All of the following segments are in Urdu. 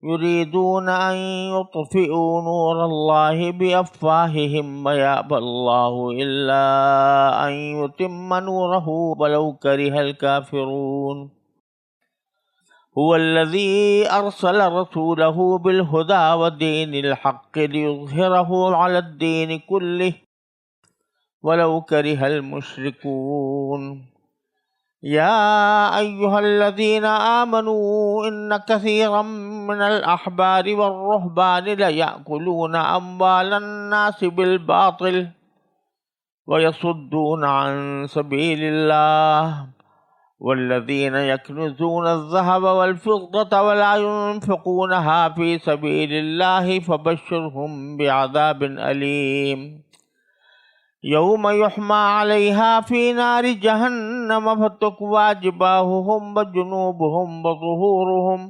يريدون أن يطفئوا نور الله بأفواههم ويأبى الله إلا أن يتم نوره ولو كره الكافرون هو الذي أرسل رسوله بالهدى ودين الحق ليظهره على الدين كله ولو كره المشركون يا أيها الذين آمنوا إن كثيرا من الأحبار والرهبان ليأكلون أموال الناس بالباطل ويصدون عن سبيل الله والذين يكنزون الذهب والفضة ولا ينفقونها في سبيل الله فبشرهم بعذاب أليم يوم يحمى عليها في نار جهنم فتكوى جباههم وجنوبهم وظهورهم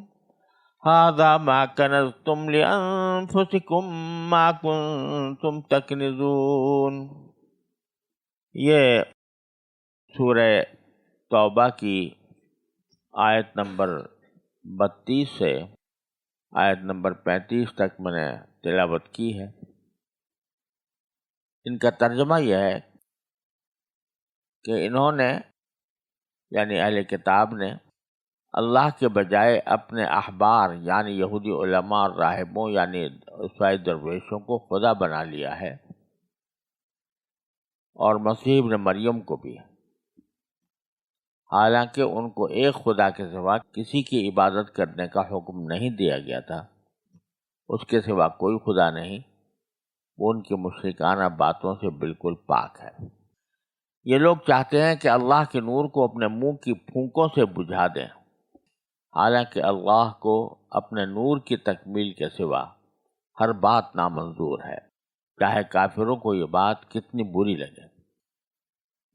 هذا ما كنزتم لأنفسكم ما كنتم تكنزون. یہ سورہ توبہ کی آیت نمبر 32 سے آیت نمبر 35 تک میں نے تلاوت کی ہے. ان کا ترجمہ یہ ہے کہ انہوں نے یعنی اہل کتاب نے اللہ کے بجائے اپنے احبار یعنی یہودی علماء اور راہبوں یعنی عیسائی درویشوں کو خدا بنا لیا ہے، اور مسیح ابن مریم کو بھی، حالانکہ ان کو ایک خدا کے سوا کسی کی عبادت کرنے کا حکم نہیں دیا گیا تھا. اس کے سوا کوئی خدا نہیں، وہ ان کی مشرکانہ باتوں سے بالکل پاک ہے. یہ لوگ چاہتے ہیں کہ اللہ کے نور کو اپنے منہ کی پھونکوں سے بجھا دیں، حالانکہ اللہ کو اپنے نور کی تکمیل کے سوا ہر بات نامنظور ہے، چاہے کافروں کو یہ بات کتنی بری لگے.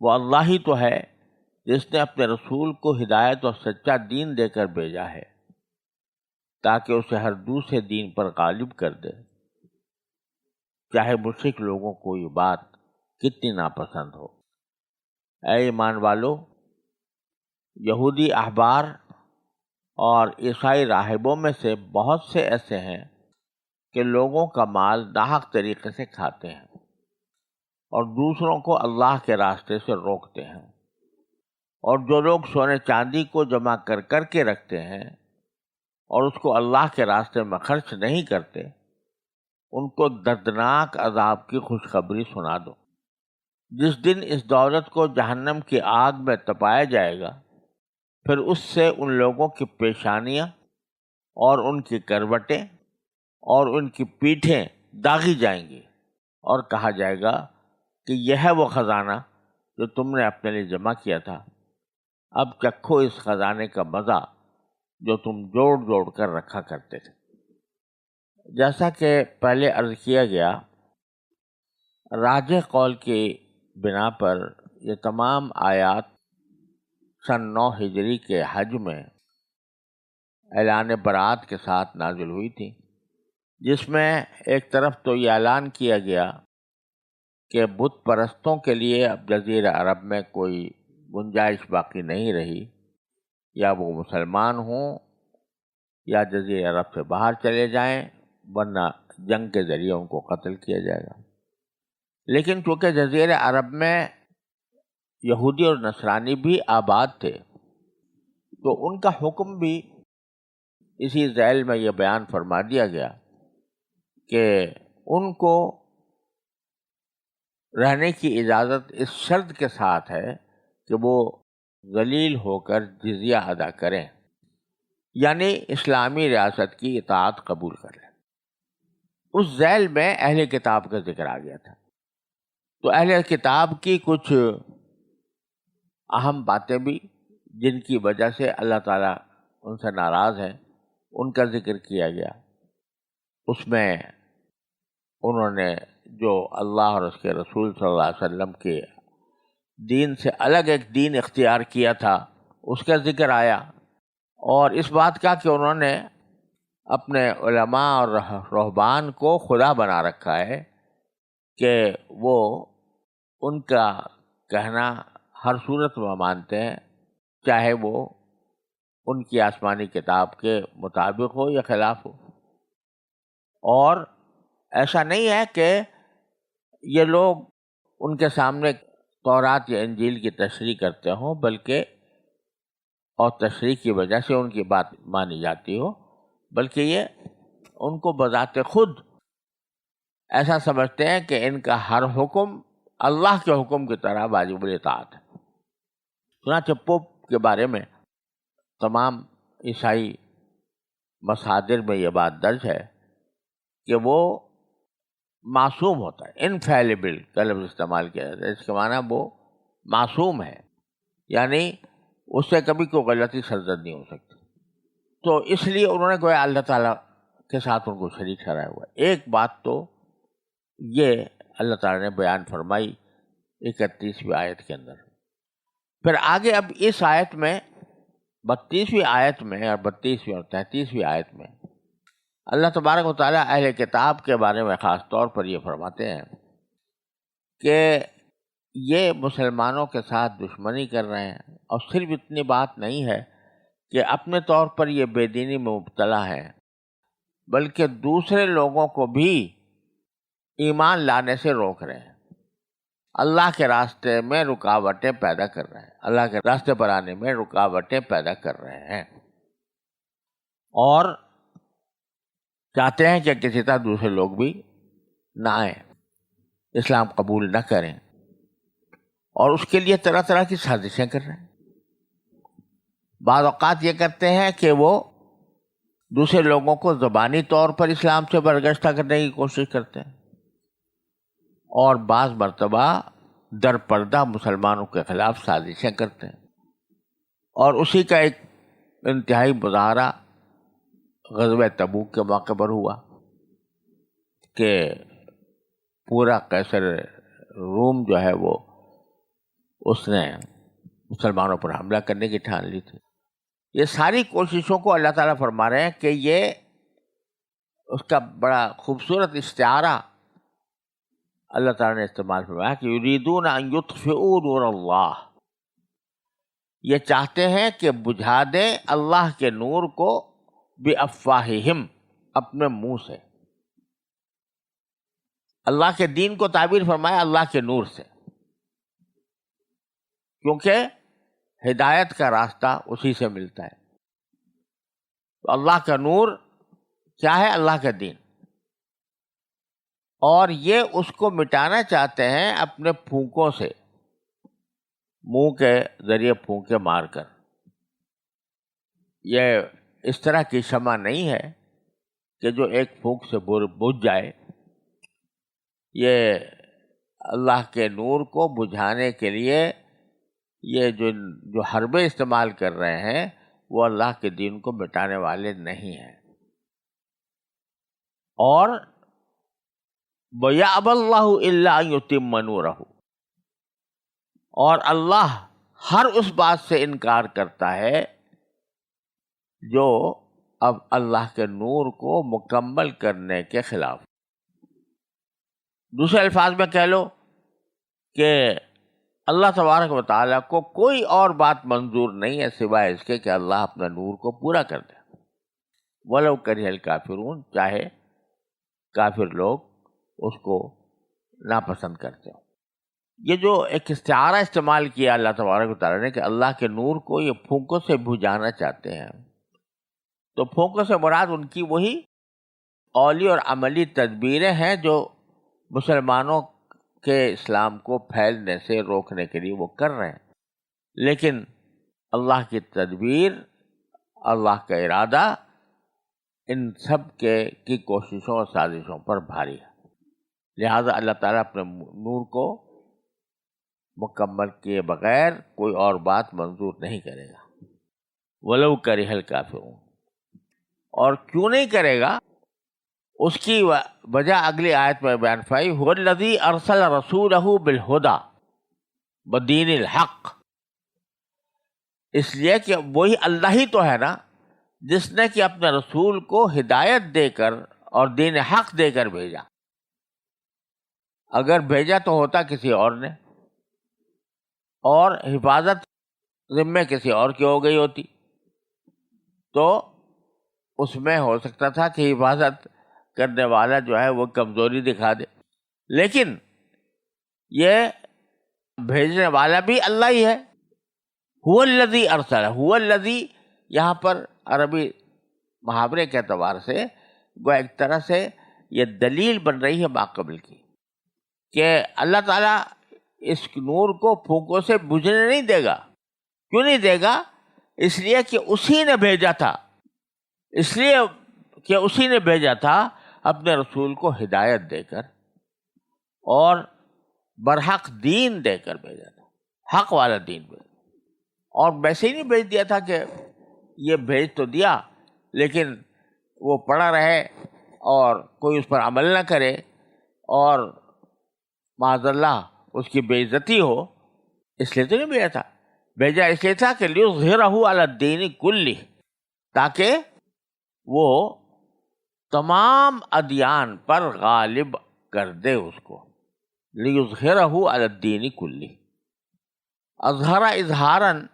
وہ اللہ ہی تو ہے جس نے اپنے رسول کو ہدایت اور سچا دین دے کر بھیجا ہے تاکہ اسے ہر دوسرے دین پر غالب کر دے، چاہے مشرک لوگوں کو یہ بات کتنی ناپسند ہو. اے ایمان والو، یہودی احبار اور عیسائی راہبوں میں سے بہت سے ایسے ہیں کہ لوگوں کا مال ناحق طریقے سے کھاتے ہیں اور دوسروں کو اللہ کے راستے سے روکتے ہیں. اور جو لوگ سونے چاندی کو جمع کر کر کے رکھتے ہیں اور اس کو اللہ کے راستے میں خرچ نہیں کرتے، ان کو دردناک عذاب کی خوشخبری سنا دو. جس دن اس دولت کو جہنم کی آگ میں تپایا جائے گا، پھر اس سے ان لوگوں کی پیشانیاں اور ان کی کروٹیں اور ان کی پیٹھیں داغی جائیں گی، اور کہا جائے گا کہ یہ ہے وہ خزانہ جو تم نے اپنے لیے جمع کیا تھا، اب چکھو اس خزانے کا مزہ جو تم جوڑ جوڑ کر رکھا کرتے تھے. جیسا کہ پہلے عرض کیا گیا، راجح قول کی بنا پر یہ تمام آیات سن 9 ہجری کے حج میں اعلان برات کے ساتھ نازل ہوئی تھی، جس میں ایک طرف تو یہ اعلان کیا گیا کہ بت پرستوں کے لیے اب جزیرہ عرب میں کوئی گنجائش باقی نہیں رہی، یا وہ مسلمان ہوں یا جزیرہ عرب سے باہر چلے جائیں، ورنہ جنگ کے ذریعے ان کو قتل کیا جائے گا. لیکن چونکہ جزیرہ عرب میں یہودی اور نصرانی بھی آباد تھے، تو ان کا حکم بھی اسی ذیل میں یہ بیان فرما دیا گیا کہ ان کو رہنے کی اجازت اس شرط کے ساتھ ہے کہ وہ ذلیل ہو کر جزیہ ادا کریں، یعنی اسلامی ریاست کی اطاعت قبول کر لیں. اس ذیل میں اہل کتاب کا ذکر آ گیا تھا. تو اہل کتاب کی کچھ اہم باتیں بھی جن کی وجہ سے اللہ تعالیٰ ان سے ناراض ہے، ان کا ذکر کیا گیا. اس میں انہوں نے جو اللہ اور اس کے رسول صلی اللہ علیہ وسلم کے دین سے الگ ایک دین اختیار کیا تھا، اس کا ذکر آیا، اور اس بات کا کہ انہوں نے اپنے علماء اور رہبان کو خدا بنا رکھا ہے کہ وہ ان کا کہنا ہر صورت میں مانتے ہیں، چاہے وہ ان کی آسمانی کتاب کے مطابق ہو یا خلاف ہو. اور ایسا نہیں ہے کہ یہ لوگ ان کے سامنے تورات یا انجیل کی تشریح کرتے ہوں، بلکہ اور تشریح کی وجہ سے ان کی بات مانی جاتی ہو، بلکہ یہ ان کو بذات خود ایسا سمجھتے ہیں کہ ان کا ہر حکم اللہ کے حکم کی طرح واجب الاطاعت ہے۔ چنانچہ پوپ کے بارے میں تمام عیسائی مصادر میں یہ بات درج ہے کہ وہ معصوم ہوتا ہے، انفیلیبل کا لفظ استعمال کیا جاتا ہے، اس کے معنی وہ معصوم ہے، یعنی اس سے کبھی کوئی غلطی سرزد نہیں ہو سکتی۔ تو اس لیے انہوں نے گویا اللہ تعالیٰ کے ساتھ ان کو شریک ٹھہرایا ہوا ہے۔ ایک بات تو یہ اللہ تعالیٰ نے بیان فرمائی 31ویں آیت کے اندر۔ پھر آگے اب اس آیت میں 32ویں آیت میں اور 32ویں اور 33ویں آیت میں اللہ تبارک و تعالیٰ اہل کتاب کے بارے میں خاص طور پر یہ فرماتے ہیں کہ یہ مسلمانوں کے ساتھ دشمنی کر رہے ہیں، اور صرف اتنی بات نہیں ہے کہ اپنے طور پر یہ بے دینی میں مبتلا ہیں، بلکہ دوسرے لوگوں کو بھی ایمان لانے سے روک رہے ہیں، اللہ کے راستے میں رکاوٹیں پیدا کر رہے ہیں، اللہ کے راستے پر آنے میں رکاوٹیں پیدا کر رہے ہیں، اور چاہتے ہیں کہ کسی طرح دوسرے لوگ بھی نہ آئیں، اسلام قبول نہ کریں، اور اس کے لیے طرح طرح کی سازشیں کر رہے ہیں۔ بعض اوقات یہ کرتے ہیں کہ وہ دوسرے لوگوں کو زبانی طور پر اسلام سے برگشتہ کرنے کی کوشش کرتے ہیں، اور بعض مرتبہ در پردہ مسلمانوں کے خلاف سازشیں کرتے ہیں، اور اسی کا ایک انتہائی مظاہرہ غزوہ تبوک کے موقع پر ہوا کہ پورا قیصر روم جو ہے وہ اس نے مسلمانوں پر حملہ کرنے کی ٹھان لی تھی۔ یہ ساری کوششوں کو اللہ تعالیٰ فرما رہے ہیں کہ یہ اس کا بڑا خوبصورت استعارہ اللہ تعالیٰ نے استعمال فرمایا کہ یریدون ان یطفئوا نور اللہ، یہ چاہتے ہیں کہ بجھا دیں اللہ کے نور کو بافواہہم، اپنے منہ سے۔ اللہ کے دین کو تعبیر فرمایا اللہ کے نور سے، کیونکہ ہدایت کا راستہ اسی سے ملتا ہے۔ تو اللہ کا نور کیا ہے؟ اللہ کا دین، اور یہ اس کو مٹانا چاہتے ہیں اپنے پھونکوں سے، منہ کے ذریعے پھونکے مار کر۔ یہ اس طرح کی شمع نہیں ہے کہ جو ایک پھونک سے بجھ جائے، یہ اللہ کے نور کو بجھانے کے لیے یہ جو حربے استعمال کر رہے ہیں وہ اللہ کے دین کو مٹانے والے نہیں ہیں۔ اور وَيَأْبَى اللَّهُ إِلَّا أَن يُتِمَّ نُورَهُ، اور اللہ ہر اس بات سے انکار کرتا ہے جو اب اللہ کے نور کو مکمل کرنے کے خلاف۔ دوسرے الفاظ میں کہہ لو کہ اللہ تبارک و تعالیٰ کو کوئی اور بات منظور نہیں ہے سوائے اس کے کہ اللہ اپنا نور کو پورا کر دے، وَلَوْ كَرِهَ الْكَافِرُونَ، چاہے کافر لوگ اس کو ناپسند کرتے ہوں۔ یہ جو ایک استعارہ استعمال کیا اللہ تبارک و تعالیٰ نے کہ اللہ کے نور کو یہ پھونکوں سے بجھانا چاہتے ہیں، تو پھونکوں سے مراد ان کی وہی قولی اور عملی تدبیریں ہیں جو مسلمانوں کے اسلام کو پھیلنے سے روکنے کے لیے وہ کر رہے ہیں، لیکن اللہ کی تدبیر، اللہ کا ارادہ ان سب کی کوششوں اور سازشوں پر بھاری ہے، لہذا اللہ تعالیٰ اپنے نور کو مکمل کیے بغیر کوئی اور بات منظور نہیں کرے گا۔ وَلَوْ كَرِهَ الْكَافِرُونَ، اور کیوں نہیں کرے گا اس کی وجہ اگلی آیت میں بیان فرمائی، هُوَ الَّذِي أَرْسَلَ رَسُولَهُ بِالْهُدَى وَدِينِ الْحَقِّ، اس لیے کہ وہی اللہ ہی تو ہے نا جس نے کہ اپنے رسول کو ہدایت دے کر اور دین حق دے کر بھیجا۔ اگر بھیجا تو ہوتا کسی اور نے، اور حفاظت ذمے کسی اور کی ہو گئی ہوتی، تو اس میں ہو سکتا تھا کہ حفاظت کرنے والا جو ہے وہ کمزوری دکھا دے، لیکن یہ بھیجنے والا بھی اللہ ہی ہے. هو الذی ارسل، هو الذی یہاں پر عربی محاورے کے اعتبار سے وہ ایک طرح سے یہ دلیل بن رہی ہے ماقبل کی کہ اللہ تعالیٰ اس نور کو پھونکوں سے بجھنے نہیں دے گا. کیوں نہیں دے گا؟ اس لیے کہ اسی نے بھیجا تھا، اس لیے کہ اسی نے بھیجا تھا اپنے رسول کو ہدایت دے کر اور برحق دین دے کر بھیجا تھا، حق والا دین بھیجا. اور ویسے ہی نہیں بھیج دیا تھا کہ یہ بھیج تو دیا لیکن وہ پڑا رہے اور کوئی اس پر عمل نہ کرے اور معاذ اللہ اس کی بے عزتی ہو. اس لیے تو نہیں بھیجا تھا، بھیجا اس لیے تھا کہ لیظہرہ علی الدین کلہ، تاکہ وہ تمام ادیان پر غالب کر دے اس کو. لیظہرہ علی الدین کلہ، اظہر اظہاراً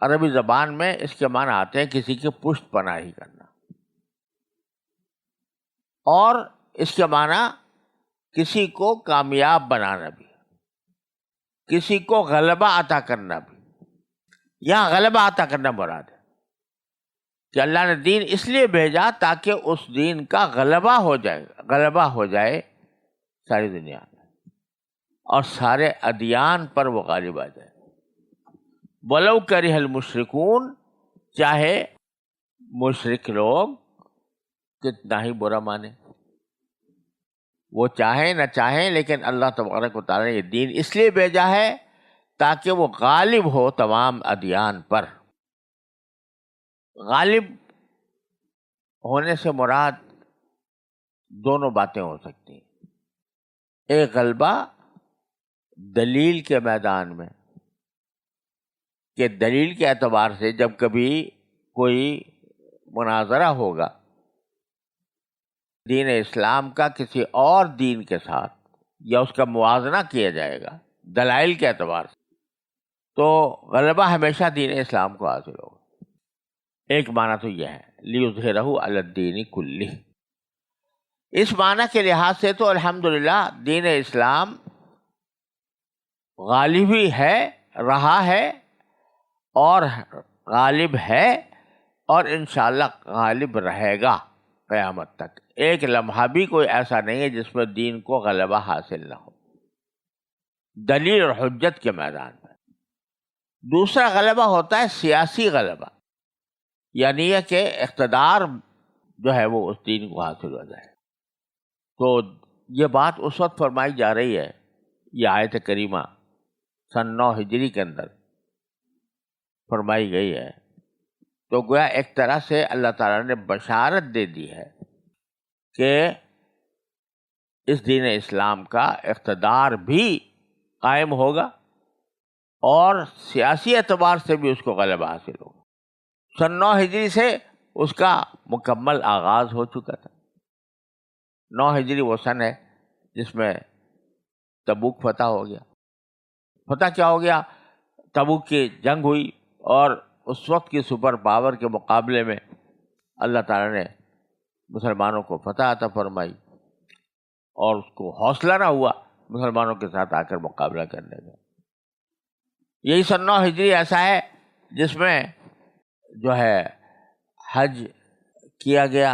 عربی زبان میں اس کے معنی آتے ہیں کسی کی پشت پناہی کرنا، اور اس کے معنی کسی کو کامیاب بنانا بھی، کسی کو غلبہ عطا کرنا بھی. یہاں غلبہ عطا کرنا مراد ہے کہ اللہ نے دین اس لیے بھیجا تاکہ اس دین کا غلبہ ہو جائے ساری دنیا میں اور سارے ادیان پر وہ غالب آ جائے. ولو کرہ المشرکون، چاہے مشرک لوگ کتنا ہی برا مانے، وہ چاہیں نہ چاہیں، لیکن اللہ تبارک و تعالیٰ نے یہ دین اس لیے بھیجا ہے تاکہ وہ غالب ہو تمام ادیان پر. غالب ہونے سے مراد دونوں باتیں ہو سکتی ہیں. ایک غلبہ دلیل کے میدان میں، کہ دلیل کے اعتبار سے جب کبھی کوئی مناظرہ ہوگا دین اسلام کا کسی اور دین کے ساتھ، یا اس کا موازنہ کیا جائے گا دلائل کے اعتبار سے، تو غلبہ ہمیشہ دین اسلام کو حاصل ہوگا. ایک معنی تو یہ ہے لیظہرہ علی الدین کلہ. اس معنی کے لحاظ سے تو الحمدللہ دین اسلام غالب ہی ہے، رہا ہے اور غالب ہے، اور انشاءاللہ غالب رہے گا قیامت تک. ایک لمحہ بھی کوئی ایسا نہیں ہے جس میں دین کو غلبہ حاصل نہ ہو دلیل اور حجت کے میدان میں. دوسرا غلبہ ہوتا ہے سیاسی غلبہ، یعنی یہ کہ اقتدار جو ہے وہ اس دین کو حاصل ہو جائے. تو یہ بات اس وقت فرمائی جا رہی ہے، یہ آیت کریمہ سن 9 ہجری کے اندر فرمائی گئی ہے. تو گویا ایک طرح سے اللہ تعالیٰ نے بشارت دے دی ہے کہ اس دین اسلام کا اقتدار بھی قائم ہوگا اور سیاسی اعتبار سے بھی اس کو غلبہ حاصل ہوگا. سن 9 ہجری سے اس کا مکمل آغاز ہو چکا تھا. 9 ہجری وہ سن ہے جس میں تبوک فتح ہو گیا. فتح کیا ہو گیا؟ تبوک کی جنگ ہوئی، اور اس وقت کی سپر پاور کے مقابلے میں اللہ تعالیٰ نے مسلمانوں کو فتح عطا فرمائی، اور اس کو حوصلہ نہ ہوا مسلمانوں کے ساتھ آ کر مقابلہ کرنے کا. یہی سن 9 ہجری ایسا ہے جس میں جو ہے حج کیا گیا،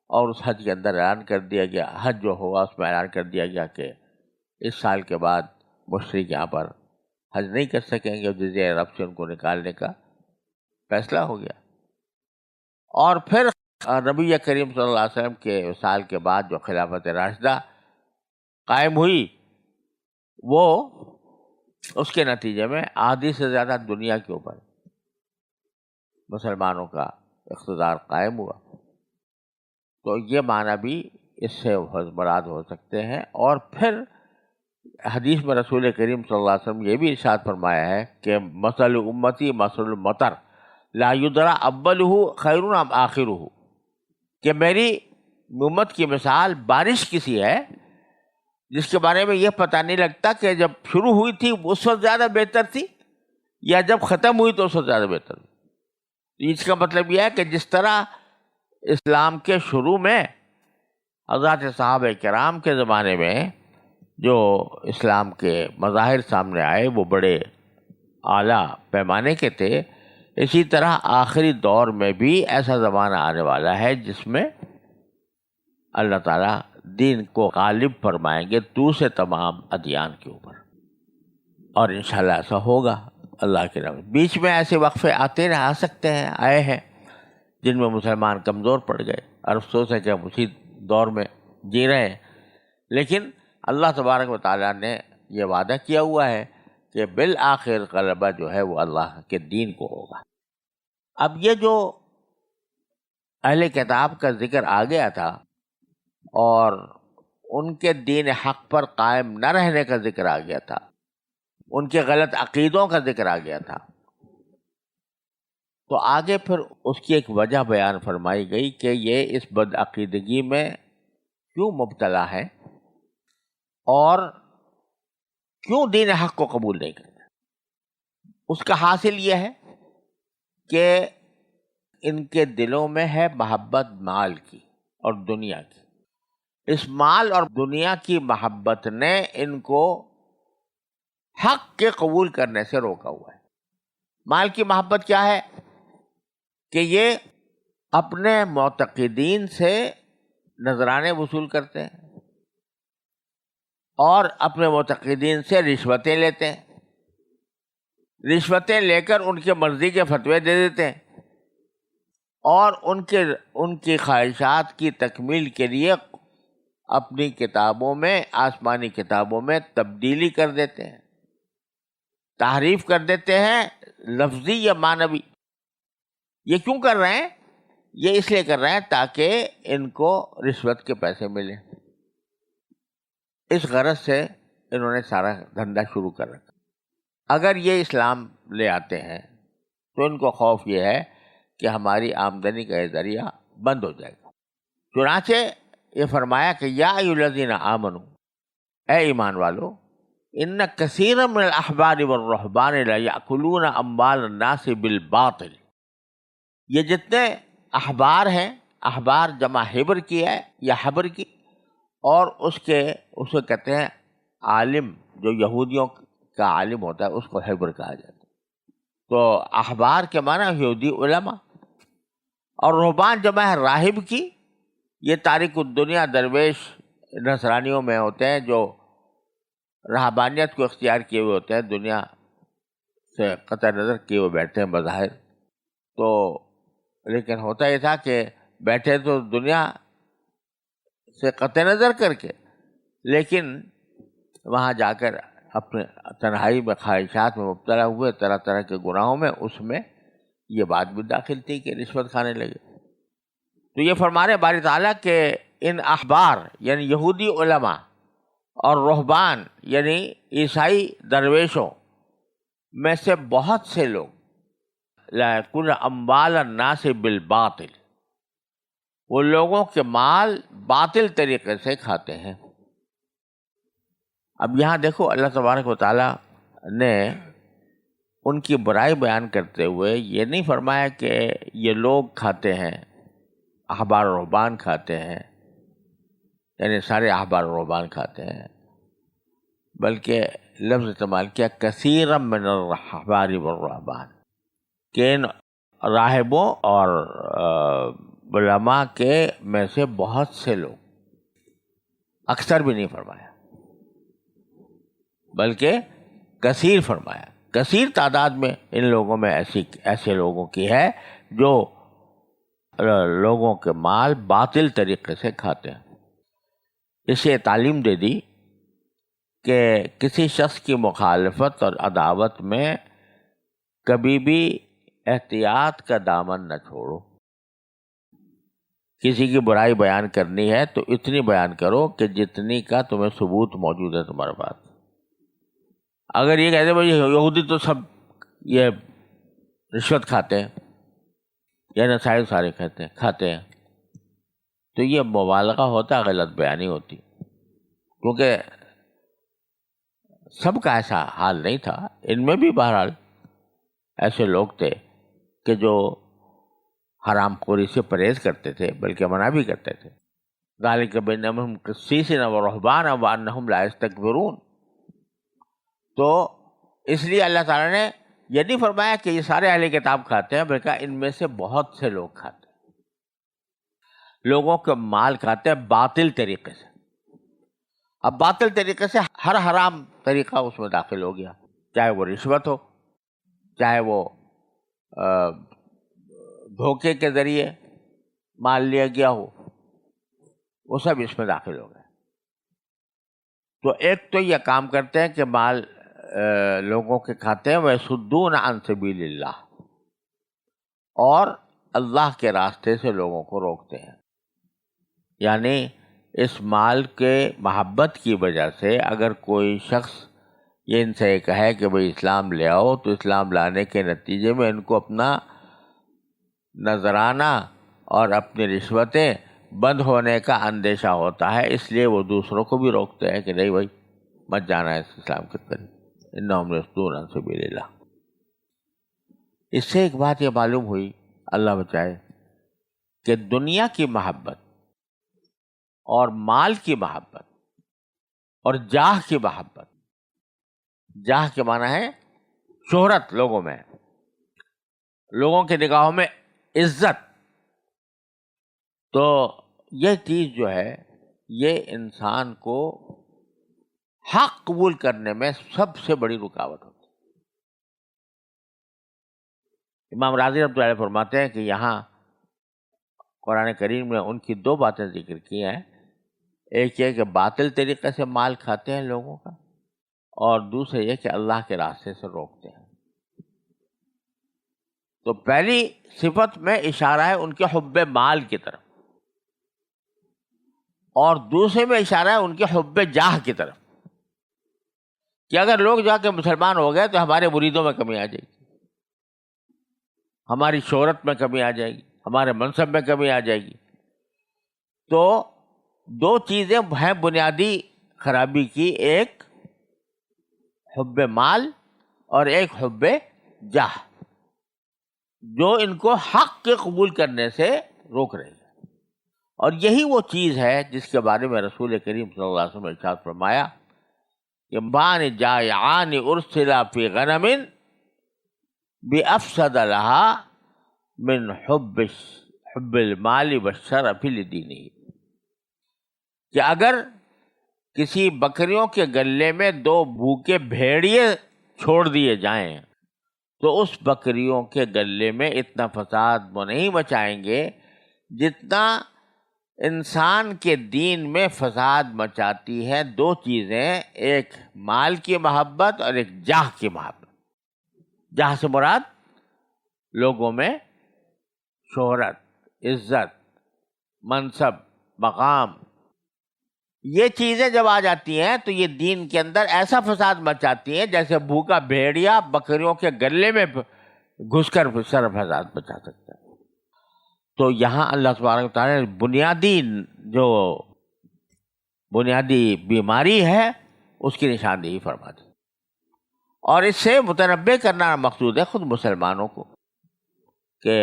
اور اس حج کے اندر اعلان کر دیا گیا، حج جو ہوا اس میں اعلان کر دیا گیا کہ اس سال کے بعد مشرک یہاں پر حج نہیں کر سکیں گے، جزیہ عرب سے ان کو نکالنے کا فیصلہ ہو گیا. اور پھر نبی کریم صلی اللہ علیہ وسلم کے وصال کے بعد جو خلافت راشدہ قائم ہوئی، وہ اس کے نتیجے میں آدھی سے زیادہ دنیا کے اوپر مسلمانوں کا اقتدار قائم ہوا. تو یہ معنی بھی اس سے مراد ہو سکتے ہیں. اور پھر حدیث میں رسول کریم صلی اللہ علیہ وسلم یہ بھی ارشاد فرمایا ہے کہ مثل امتی مثل المطر لا یدرا اولہ خیر ام آخرہ، کہ میری امت کی مثال بارش کسی ہے جس کے بارے میں یہ پتہ نہیں لگتا کہ جب شروع ہوئی تھی اس وقت زیادہ بہتر تھی یا جب ختم ہوئی تو اس وقت زیادہ بہتر تھی. اس کا مطلب یہ ہے کہ جس طرح اسلام کے شروع میں حضرات صحابہ کرام کے زمانے میں جو اسلام کے مظاہر سامنے آئے وہ بڑے اعلیٰ پیمانے کے تھے، اسی طرح آخری دور میں بھی ایسا زمانہ آنے والا ہے جس میں اللہ تعالیٰ دین کو غالب فرمائیں گے دوسرے تمام ادیان کے اوپر، اور انشاءاللہ ایسا ہوگا اللہ کے نام۔ بیچ میں ایسے وقفے آ سکتے ہیں، آئے ہیں، جن میں مسلمان کمزور پڑ گئے اور افسوس ہے کہ ہم اسی دور میں جی رہے ہیں، لیکن اللہ تبارک و تعالیٰ نے یہ وعدہ کیا ہوا ہے کہ بالآخر غلبہ جو ہے وہ اللہ کے دین کو ہوگا۔ اب یہ جو اہل کتاب کا ذکر آ گیا تھا اور ان کے دین حق پر قائم نہ رہنے کا ذکر آ گیا تھا، ان کے غلط عقیدوں کا ذکر آ گیا تھا، تو آگے پھر اس کی ایک وجہ بیان فرمائی گئی کہ یہ اس بدعقیدگی میں کیوں مبتلا ہے اور کیوں دین حق کو قبول نہیں کرتا۔ اس کا حاصل یہ ہے کہ ان کے دلوں میں ہے محبت مال کی اور دنیا کی۔ اس مال اور دنیا کی محبت نے ان کو حق کے قبول کرنے سے روکا ہوا ہے۔ مال کی محبت کیا ہے کہ یہ اپنے معتقدین سے نذرانے وصول کرتے ہیں اور اپنے معتقدین سے رشوتیں لیتے ہیں، رشوتیں لے کر ان کے مرضی کے فتوے دے دیتے ہیں اور ان کی خواہشات کی تکمیل کے لیے اپنی کتابوں میں، آسمانی کتابوں میں تبدیلی کر دیتے ہیں، تحریف کر دیتے ہیں، لفظی یا معنوی۔ یہ کیوں کر رہے ہیں؟ یہ اس لیے کر رہے ہیں تاکہ ان کو رشوت کے پیسے ملیں۔ اس غرض سے انہوں نے سارا دھندا شروع کر رکھا۔ اگر یہ اسلام لے آتے ہیں تو ان کو خوف یہ ہے کہ ہماری آمدنی کا یہ ذریعہ بند ہو جائے گا۔ چنانچہ یہ فرمایا کہ یا ایھا الذین آمنوا، اے ایمان والو، ان کثیرا من الاحبار والرہبان لیأکلون اموال الناس بالباطل۔ یہ جتنے احبار ہیں، احبار جمع حبر کی ہے یا حبر کی، اور اسے کہتے ہیں عالم، جو یہودیوں کا عالم ہوتا ہے اس کو حبر کہا جاتا ہے۔ تو احبار کے معنی یہودی علماء، اور رہبان جمع ہے راہب کی، یہ تارک الدنیا درویش نصرانیوں میں ہوتے ہیں جو رہبانیت کو اختیار کیے ہوئے ہوتے ہیں، دنیا سے قطع نظر کیے ہوئے بیٹھتے ہیں بظاہر، تو لیکن ہوتا یہ تھا کہ بیٹھے تو دنیا سے قطع نظر کر کے، لیکن وہاں جا کر اپنے تنہائی میں خواہشات میں مبتلا ہوئے، طرح طرح کے گناہوں میں، اس میں یہ بات بھی داخل تھی کہ رشوت کھانے لگے۔ تو یہ فرما رہے باری تعالیٰ کہ ان احبار یعنی یہودی علماء اور رہبان یعنی عیسائی درویشوں میں سے بہت سے لوگ لَيَأْكُلُ أَمْوَالَ النَّاسِ بِالْبَاطِلِ، وہ لوگوں کے مال باطل طریقے سے کھاتے ہیں۔ اب یہاں دیکھو اللہ تبارک و تعالیٰ نے ان کی برائی بیان کرتے ہوئے یہ نہیں فرمایا کہ یہ لوگ کھاتے ہیں، احبار و رہبان کھاتے ہیں، یعنی سارے احبار و رہبان کھاتے ہیں، بلکہ لفظ استعمال کیا کثیرا من الاحبار والرہبان، کہ ان راہبوں اور علماء کے میں سے بہت سے لوگ، اکثر بھی نہیں فرمایا بلکہ کثیر فرمایا، کثیر تعداد میں ان لوگوں میں ایسے لوگوں کی ہے جو لوگوں کے مال باطل طریقے سے کھاتے ہیں۔ اسے تعلیم دے دی کہ کسی شخص کی مخالفت اور عداوت میں کبھی بھی احتیاط کا دامن نہ چھوڑو۔ کسی کی برائی بیان کرنی ہے تو اتنی بیان کرو کہ جتنی کا تمہیں ثبوت موجود ہے تمہارے پاس۔ اگر یہ کہتے بھائی یہودی تو سب یہ رشوت کھاتے ہیں یا نسائی سارے کھاتے ہیں، تو یہ مبالغہ ہوتا، غلط بیانی ہوتی، کیونکہ سب کا ایسا حال نہیں تھا۔ ان میں بھی بہرحال ایسے لوگ تھے کہ جو حرام خوری سے پرہیز کرتے تھے، بلکہ منع بھی کرتے تھے، ذالک بانہم قسیسین ورہبان وانہم لا یستکبرون. تو اس لیے اللہ تعالیٰ نے یہ نہیں فرمایا کہ یہ سارے اہل کتاب کھاتے ہیں، بلکہ ان میں سے بہت سے لوگ کھاتے ہیں، لوگوں کے مال کھاتے ہیں باطل طریقے سے. اب باطل طریقے سے ہر حرام طریقہ اس میں داخل ہو گیا، چاہے وہ رشوت ہو، چاہے وہ دھوکے کے ذریعے مال لیا گیا ہو، وہ سب اس میں داخل ہو گئے. تو ایک تو یہ کام کرتے ہیں کہ مال لوگوں کے کھاتے ہیں، وَيَصُدُّونَ عَن سَبِيلِ اللَّهِ، اور اللہ کے راستے سے لوگوں کو روکتے ہیں. یعنی اس مال کے محبت کی وجہ سے اگر کوئی شخص یہ ان سے کہے کہ بھئی اسلام لے آؤ، تو اسلام لانے کے نتیجے میں ان کو اپنا نذرانہ اور اپنی رشوتیں بند ہونے کا اندیشہ ہوتا ہے، اس لیے وہ دوسروں کو بھی روکتے ہیں کہ نہیں بھائی مت جانا ہے اس اسلام کے طریقے. انہم یصدون عن سبیل اللہ. اس سے ایک بات یہ معلوم ہوئی، اللہ بچائے، کہ دنیا کی محبت اور مال کی محبت اور جاہ کی محبت، جاہ کے معنی ہے شہرت، لوگوں میں، لوگوں کے نگاہوں میں عزت. تو یہ چیز جو ہے یہ انسان کو حق قبول کرنے میں سب سے بڑی رکاوٹ ہوتی ہے. امام راضی رحمۃ اللہ علیہ فرماتے ہیں کہ یہاں قرآن کریم میں ان کی دو باتیں ذکر کی ہیں. ایک یہ کہ باطل طریقے سے مال کھاتے ہیں لوگوں کا، اور دوسرے یہ کہ اللہ کے راستے سے روکتے ہیں. تو پہلی صفت میں اشارہ ہے ان کے حب مال کی طرف، اور دوسرے میں اشارہ ہے ان کے حب جاہ کی طرف، کہ اگر لوگ جا کے مسلمان ہو گئے تو ہمارے مریدوں میں کمی آ جائے گی، ہماری شہرت میں کمی آ جائے گی، ہمارے منصب میں کمی آ جائے گی. تو دو چیزیں ہیں بنیادی خرابی کی، ایک حب مال اور ایک حب جاہ، جو ان کو حق کے قبول کرنے سے روک رہی ہے. اور یہی وہ چیز ہے جس کے بارے میں رسول کریم صلی اللہ علیہ وسلم نے ارشاد فرمایا کہ بان جائعان ارسلا فی غنم بافسد لها من حب المال والشرف لدینہ. کہ اگر کسی بکریوں کے گلے میں دو بھوکے بھیڑیے چھوڑ دیے جائیں تو اس بکریوں کے گلے میں اتنا فساد وہ نہیں مچائیں گے جتنا انسان کے دین میں فساد مچاتی ہے دو چیزیں، ایک مال کی محبت اور ایک جاہ کی محبت. جاہ سے مراد لوگوں میں شہرت، عزت، منصب، مقام، یہ چیزیں جب آ جاتی ہیں تو یہ دین کے اندر ایسا فساد مچاتی ہیں جیسے بھوکا بھیڑیا بکریوں کے گلے میں گھس کر سر فساد مچا سکتا ہے. تو یہاں اللہ تبارک و تعالیٰ نے بنیادی بیماری ہے اس کی نشاندہی فرما دی، اور اس سے متنبع کرنا مقصود ہے خود مسلمانوں کو کہ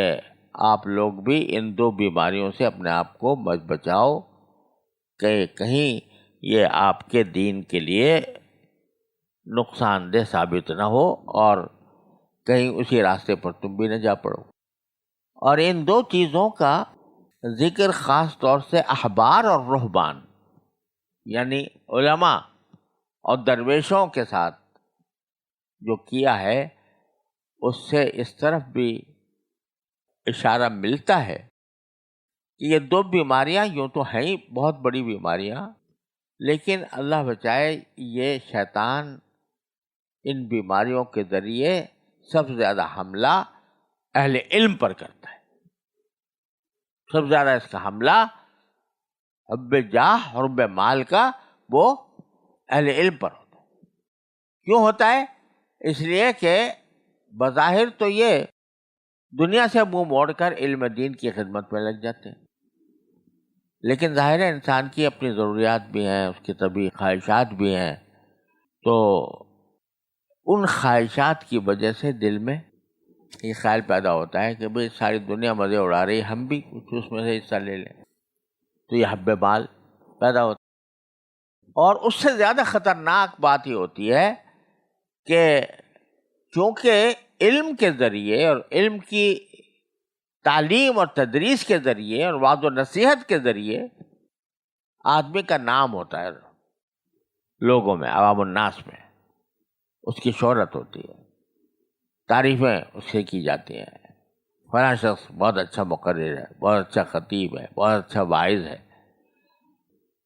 آپ لوگ بھی ان دو بیماریوں سے اپنے آپ کو بچاؤ کہ کہیں یہ آپ کے دین کے لیے نقصان دہ ثابت نہ ہو اور کہیں اسی راستے پر تم بھی نہ جا پڑو. اور ان دو چیزوں کا ذکر خاص طور سے احبار اور رہبان یعنی علماء اور درویشوں کے ساتھ جو کیا ہے، اس سے اس طرف بھی اشارہ ملتا ہے کہ یہ دو بیماریاں یوں تو ہیں ہی بہت بڑی بیماریاں، لیکن اللہ بچائے یہ شیطان ان بیماریوں کے ذریعے سب سے زیادہ حملہ اہل علم پر کرتا ہے. سب سے زیادہ اس کا حملہ حب جاہ اور حب مال کا وہ اہل علم پر ہوتا ہے. کیوں ہوتا ہے؟ اس لیے کہ بظاہر تو یہ دنیا سے منہ موڑ کر علم دین کی خدمت میں لگ جاتے ہیں، لیکن ظاہر ہے انسان کی اپنی ضروریات بھی ہیں، اس کی طبعی خواہشات بھی ہیں. تو ان خواہشات کی وجہ سے دل میں یہ خیال پیدا ہوتا ہے کہ بھئی ساری دنیا مزے اڑا رہی، ہم بھی کچھ اس میں سے حصہ لے لیں. تو یہ حب مال پیدا ہوتا ہے۔ اور اس سے زیادہ خطرناک بات یہ ہوتی ہے کہ چونکہ علم کے ذریعے اور علم کی تعلیم اور تدریس کے ذریعے اور وعظ و نصیحت کے ذریعے آدمی کا نام ہوتا ہے لوگوں میں، عوام الناس میں، اس کی شہرت ہوتی ہے، تعریفیں اس سے کی جاتی ہیں، فلاں شخص بہت اچھا مقرر ہے، بہت اچھا خطیب ہے، بہت اچھا واعظ ہے۔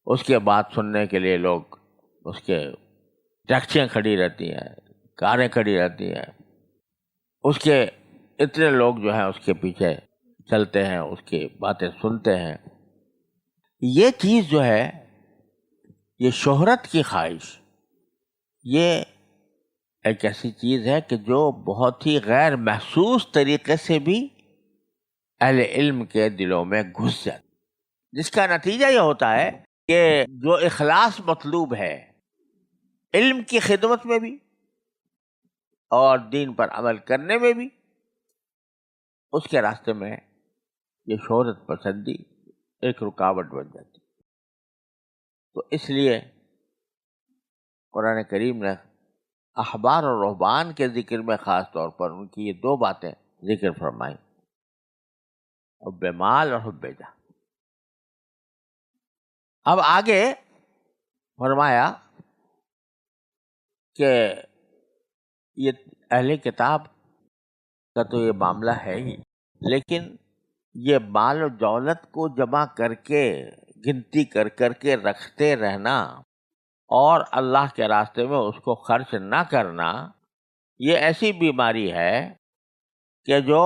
اس کے بات سننے کے لیے لوگ، اس کے ٹیکسیاں کھڑی رہتی ہیں، کاریں کھڑی رہتی ہیں، اس کے اتنے لوگ جو ہیں اس کے پیچھے چلتے ہیں، اس کی باتیں سنتے ہیں۔ یہ چیز جو ہے، یہ شہرت کی خواہش، یہ ایک ایسی چیز ہے کہ جو بہت ہی غیر محسوس طریقے سے بھی اہل علم کے دلوں میں گھس جاتی، جس کا نتیجہ یہ ہوتا ہے کہ جو اخلاص مطلوب ہے علم کی خدمت میں بھی اور دین پر عمل کرنے میں بھی، اس کے راستے میں یہ شہرت پسندی ایک رکاوٹ بن جاتی۔ تو اس لیے قرآن کریم نے احبار اور رہبان کے ذکر میں خاص طور پر ان کی یہ دو باتیں ذکر فرمائیں، حب مال اور حب جاہ۔ اب آگے فرمایا کہ یہ اہل کتاب کا تو یہ معاملہ ہے ہی، لیکن یہ مال و دولت کو جمع کر کے، گنتی کر کر کے رکھتے رہنا اور اللہ کے راستے میں اس کو خرچ نہ کرنا، یہ ایسی بیماری ہے کہ جو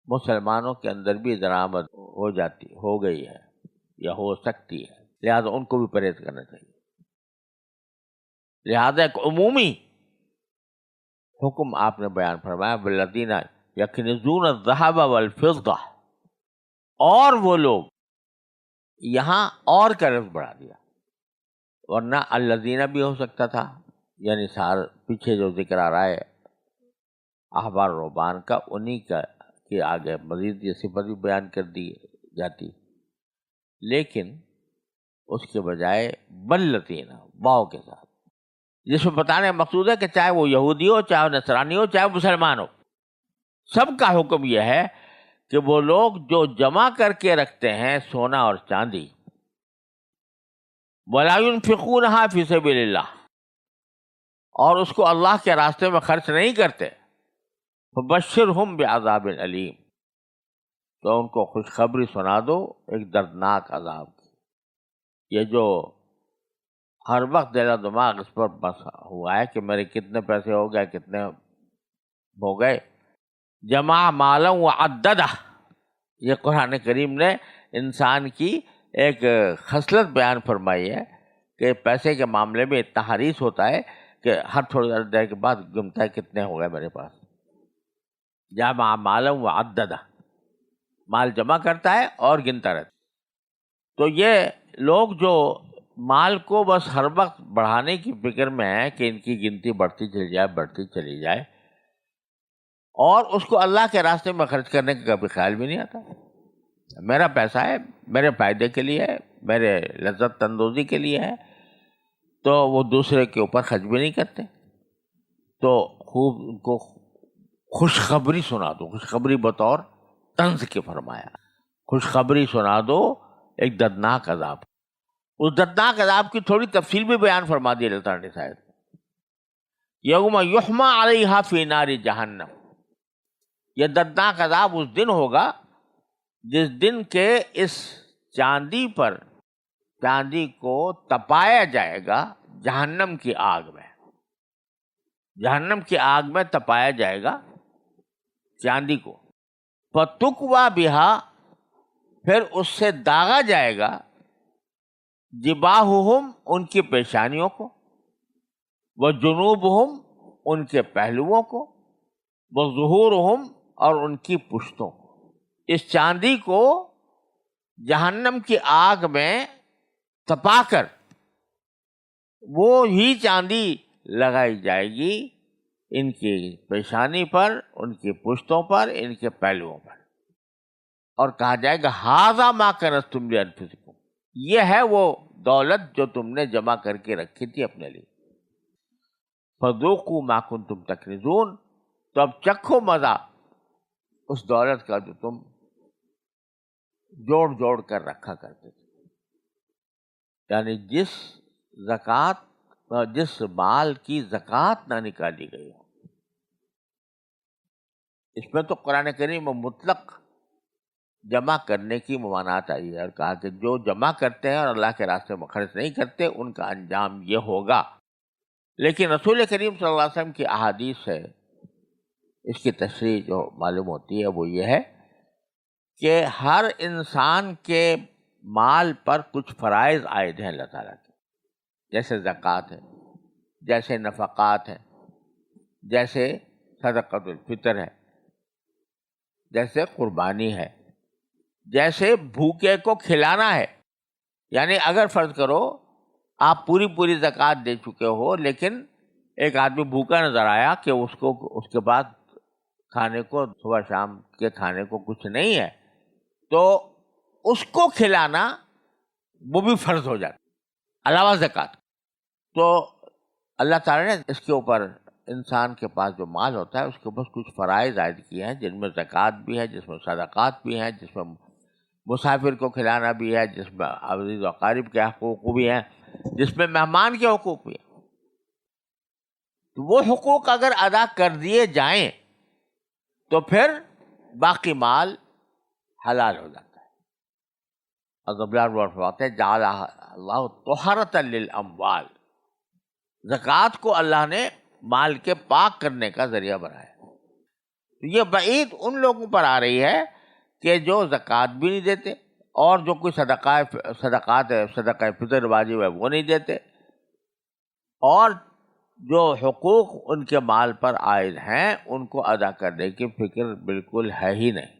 مسلمانوں کے اندر بھی درآمد ہو گئی ہے یا ہو سکتی ہے، لہذا ان کو بھی پرہیز کرنا چاہیے۔ لہذا ایک عمومی حکم آپ نے بیان فرمایا، والذین یکنزون الذہب والفضہ، اور وہ لوگ، یہاں اور کا لفظ بڑھا دیا، ورنہ الذین بھی ہو سکتا تھا، یعنی پیچھے جو ذکر آ رہا ہے احبار رہبان کا، انہی کا کے آگے مزید یہ صفت بھی بیان کر دی جاتی، لیکن اس کے بجائے بلتین واو کے ساتھ، جس میں بتانے کا مقصود ہے کہ چاہے وہ یہودی ہو، چاہے وہ نصرانی ہو، چاہے وہ مسلمان ہو، سب کا حکم یہ ہے کہ وہ لوگ جو جمع کر کے رکھتے ہیں سونا اور چاندی، وَلَا يُنْفِقُونَهَا فِي سَبِيلِ اللَّهِ، اور اس کو اللہ کے راستے میں خرچ نہیں کرتے، فَبَشِّرْهُمْ بِعَذَابٍ أَلِيمٍ، تو ان کو خوشخبری سنا دو ایک دردناک عذاب کی۔ یہ جو ہر وقت دل و دماغ اس پر بس ہوا ہے کہ میرے کتنے پیسے ہو گئے، کتنے ہو گئے، جمع مالا وعددہ، یہ قرآن کریم نے انسان کی ایک خصلت بیان فرمائی ہے کہ پیسے کے معاملے میں اتنا حریص ہوتا ہے کہ ہر تھوڑی دیر کے بعد گنتا ہے کتنے ہو گئے میرے پاس، جمع مالا وعددہ، مال جمع کرتا ہے اور گنتا رہتا ہے۔ تو یہ لوگ جو مال کو بس ہر وقت بڑھانے کی فکر میں ہے کہ ان کی گنتی بڑھتی چلی جائے، بڑھتی چلی جائے، اور اس کو اللہ کے راستے میں خرچ کرنے کا کبھی خیال بھی نہیں آتا۔ میرا پیسہ ہے، میرے فائدے کے لیے ہے، میرے لذت اندوزی کے لیے ہے، تو وہ دوسرے کے اوپر خرچ بھی نہیں کرتے۔ تو خوب ان کو خوشخبری سنا دو، خوشخبری بطور طنز کے فرمایا، خوشخبری سنا دو ایک دردناک عذاب۔ اس دردناک عذاب کی تھوڑی تفصیل بھی بیان فرما دی اللہ تعالیٰ نے شاید، یوم یحمى علیہا فی نار جہنم، یہ دردناک عذاب اس دن ہوگا جس دن کے اس چاندی پر، چاندی کو تپایا جائے گا جہنم کی آگ میں، جہنم کی آگ میں تپایا جائے گا چاندی کو، فَتُكْوَى بِهَا، پھر اس سے داغا جائے گا، جباہہم، ان کی پیشانیوں کو، وجنوبہم، ان کے پہلوؤں کو، وظہورہم، اور ان کی پشتوں کو۔ اس چاندی کو جہنم کی آگ میں تپا کر وہ ہی چاندی لگائی جائے گی ان کی پیشانی پر، ان کی پشتوں پر، ان کے پہلوؤں پر۔ اور کہا جائے گا ھذا ما کنزتم لانفسکم، یہ ہے وہ دولت جو تم نے جمع کر کے رکھی تھی اپنے لیے، فذوقوا ما کنتم تکنزون، تو اب چکھو مزہ اس دولت کا جو تم جوڑ جوڑ کر رکھا کرتے تھے۔ یعنی جس مال کی زکوٰۃ نہ نکالی گئی ہو، اس میں تو قرآن کریم میں مطلق جمع کرنے کی ممانعت آئی ہے، اور کہا کہ جو جمع کرتے ہیں اور اللہ کے راستے میں خرچ نہیں کرتے ان کا انجام یہ ہوگا۔ لیکن رسول کریم صلی اللہ علیہ وسلم کی احادیث سے اس کی تشریح جو معلوم ہوتی ہے وہ یہ ہے کہ ہر انسان کے مال پر کچھ فرائض عائد ہیں اللہ تعالیٰ کے، جیسے زکوٰۃ ہے، جیسے نفقات ہیں، جیسے صدقۃ الفطر ہے، جیسے قربانی ہے، جیسے بھوکے کو کھلانا ہے۔ یعنی اگر فرض کرو آپ پوری زکوٰۃ دے چکے ہو، لیکن ایک آدمی بھوکا نظر آیا کہ اس کے بعد کھانے کو، صبح شام کے کھانے کو کچھ نہیں ہے، تو اس کو کھلانا وہ بھی فرض ہو جاتا علاوہ زکوٰۃ۔ تو اللہ تعالیٰ نے اس کے اوپر، انسان کے پاس جو مال ہوتا ہے اس کے اوپر کچھ فرائض عائد کیے ہیں، جن میں زکوٰۃ بھی ہے، جس میں صدقات بھی ہیں، جس میں مسافر کو کھلانا بھی ہے، جس میں عزیز و اقارب کے حقوق بھی ہیں، جس میں مہمان کے حقوق بھی ہیں۔ تو وہ حقوق اگر ادا کر دیے جائیں تو پھر باقی مال حلال ہو جاتا ہے۔ فرماتے ہیں جعل اللہ طہارۃ للاموال، زکوٰۃ کو اللہ نے مال کے پاک کرنے کا ذریعہ بنایا۔ تو یہ وعید ان لوگوں پر آ رہی ہے کہ جو زکوٰۃ بھی نہیں دیتے، اور جو کوئی صدقات ہے، صدقہ فطر واجب ہے وہ نہیں دیتے، اور جو حقوق ان کے مال پر عائد ہیں ان کو ادا کرنے کی فکر بالکل ہے ہی نہیں،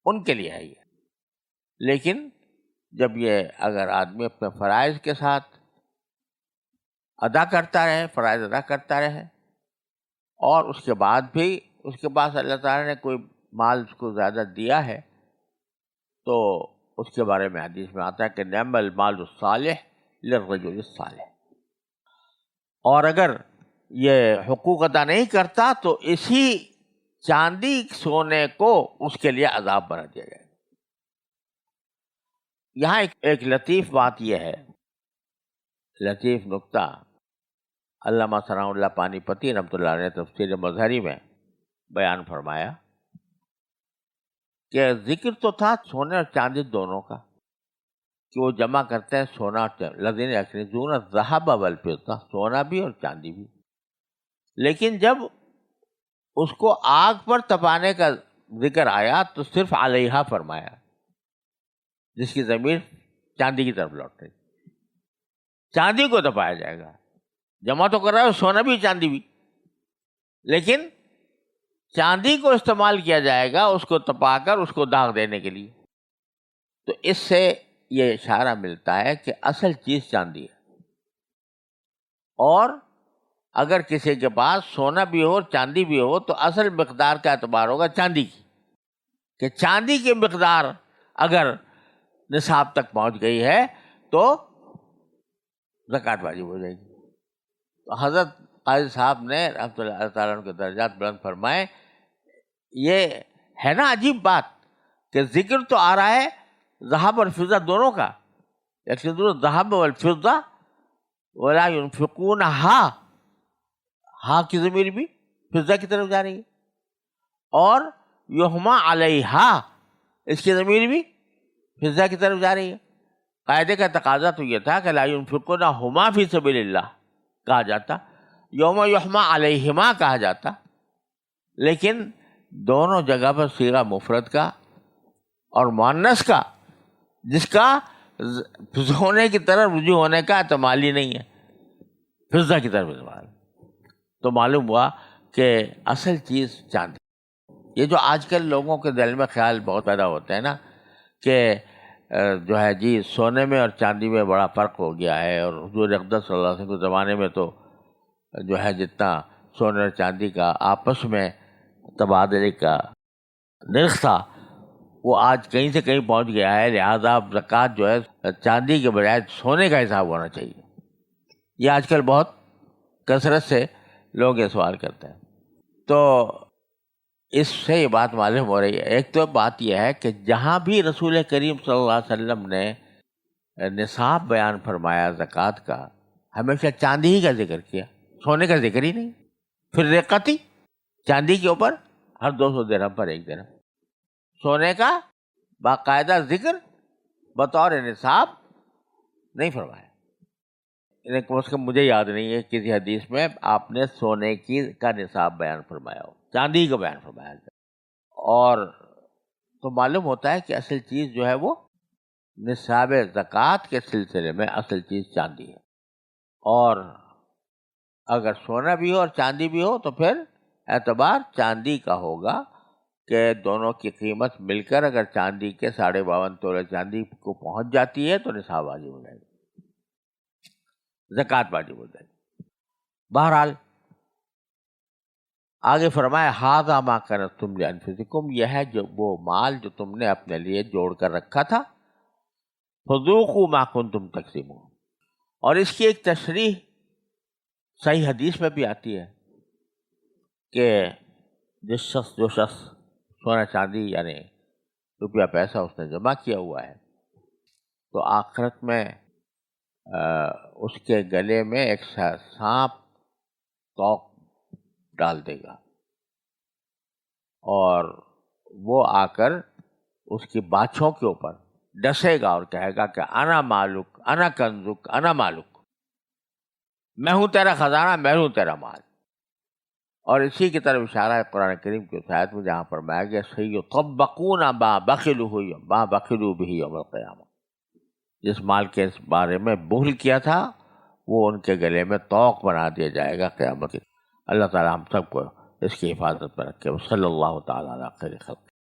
ان کے لیے ہے یہ۔ لیکن جب یہ اگر آدمی اپنے فرائض کے ساتھ ادا کرتا رہے، فرائض ادا کرتا رہے، اور اس کے بعد بھی اس کے پاس اللہ تعالیٰ نے کوئی مال اس کو زیادہ دیا ہے، تو اس کے بارے میں حدیث میں آتا ہے کہ نعم المال الصالح للرجل الصالح، اور اگر یہ حقوق ادا نہیں کرتا تو اسی چاندی سونے کو اس کے لیے عذاب بنا دیا جائے گا۔ یہاں ایک لطیف بات یہ ہے، لطیف نکتہ علامہ ثناء اللہ پانی پتی رحمۃ اللہ علیہ نے تفسیر مظہری میں بیان فرمایا کہ ذکر تو تھا سونے اور چاندی دونوں کا، کہ وہ جمع کرتے ہیں سونا اور چاندی، الذین یکنزون الذھب والفضہ، سونا بھی اور چاندی بھی، لیکن جب اس کو آگ پر تپانے کا ذکر آیا تو صرف علیہا فرمایا، جس کی ضمیر چاندی کی طرف لوٹ رہی۔ چاندی کو تپایا جائے گا، جمع تو کر رہا ہے سونا بھی چاندی بھی، لیکن چاندی کو استعمال کیا جائے گا اس کو تپا کر اس کو داغ دینے کے لیے۔ تو اس سے یہ اشارہ ملتا ہے کہ اصل چیز چاندی ہے، اور اگر کسی کے پاس سونا بھی ہو اور چاندی بھی ہو تو اصل مقدار کا اعتبار ہوگا چاندی کی، کہ چاندی کی مقدار اگر نصاب تک پہنچ گئی ہے تو زکوٰۃ واجب ہو جائے گی۔ تو حضرت قاضی صاحب نے رحمۃ اللہ تعالیٰ عنہ کے درجات بلند فرمائے، یہ ہے نا عجیب بات کہ ذکر تو آ رہا ہے ذہب اور فضہ دونوں کا، یکسدون الذھب والفضہ ولا ينفقونھا، ہاں کی ضمیر بھی فضہ کی طرف جا رہی ہے، اور یحمى علیہا، اس کی ضمیر بھی فضہ کی طرف جا رہی ہے۔ قاعدے کا تقاضا تو یہ تھا کہ لا ينفقونھما فی سبیل اللہ کہا جاتا، یوم یحمى علیہما کہا جاتا، لیکن دونوں جگہ پر صیغہ مفرد کا اور مؤنث کا، جس کا ہونے کی طرف رجوع ہونے کا احتمال ہی نہیں ہے، فضہ کی طرف احتمال، تو معلوم ہوا کہ اصل چیز چاندی۔ یہ جو آج کل لوگوں کے دل میں خیال بہت پیدا ہوتے ہیں نا کہ جو ہے جی سونے میں اور چاندی میں بڑا فرق ہو گیا ہے، اور حضور اقدس صلی اللہ علیہ وسلم کے زمانے میں تو جو ہے جتنا سونے اور چاندی کا آپس میں تبادلے کا نرخ تھا وہ آج کہیں سے کہیں پہنچ گیا ہے، لہذا اب زکوٰۃ جو ہے چاندی کے بجائے سونے کا حساب ہونا چاہیے. یہ آج کل بہت کثرت سے لوگ یہ سوال کرتے ہیں. تو اس سے یہ بات معلوم ہو رہی ہے. ایک تو بات یہ ہے کہ جہاں بھی رسول کریم صلی اللہ علیہ وسلم نے نصاب بیان فرمایا زکوٰۃ کا، ہمیشہ چاندی ہی کا ذکر کیا، سونے کا ذکر ہی نہیں. پھر رقتی چاندی کے اوپر ہر 200 درہم پر 1 درہم، سونے کا باقاعدہ ذکر بطور نصاب نہیں فرمایا. کم از کم مجھے یاد نہیں ہے کسی حدیث میں آپ نے سونے کا نصاب بیان فرمایا ہو، چاندی کا بیان فرمایا. اور تو معلوم ہوتا ہے کہ اصل چیز جو ہے وہ نصاب زکوٰۃ کے سلسلے میں اصل چیز چاندی ہے. اور اگر سونا بھی ہو اور چاندی بھی ہو تو پھر اعتبار چاندی کا ہوگا کہ دونوں کی قیمت مل کر اگر چاندی کے 52.5 تولے چاندی کو پہنچ جاتی ہے تو نصاب واجب ہو جائے گی، زکوٰۃ واجب ہو جائے گی. بہرحال آگے فرمایا ھذا ما کنزتم لانفسکم، یہ ہے جو وہ مال جو تم نے اپنے لیے جوڑ کر رکھا تھا. فذوقوا ما کنتم تکسبون، اور اس کی ایک تشریح صحیح حدیث میں بھی آتی ہے کہ جو شخص سونا چاندی یعنی روپیہ پیسہ اس نے جمع کیا ہوا ہے تو آخرت میں اس کے گلے میں ایک سانپ توق ڈال دے گا اور وہ آ کر اس کی باچھوں کے اوپر ڈسے گا اور کہے گا کہ انا مالک انا کنزک انا مالک، میں ہوں تیرا خزانہ، میں ہوں تیرا مال. اور اسی کی طرف اشارہ ہے قرآن کریم کی اس آیت میں جہاں فرمایا گیا سیطبقون ما بخلوا به یوم القیامہ، جس مال کے اس بارے میں بخل کیا تھا وہ ان کے گلے میں طوق بنا دیا جائے گا قیامت. اللہ تعالی ہم سب کو اس کی حفاظت میں رکھے. صلی اللہ تعالیٰ علی خیر خلق.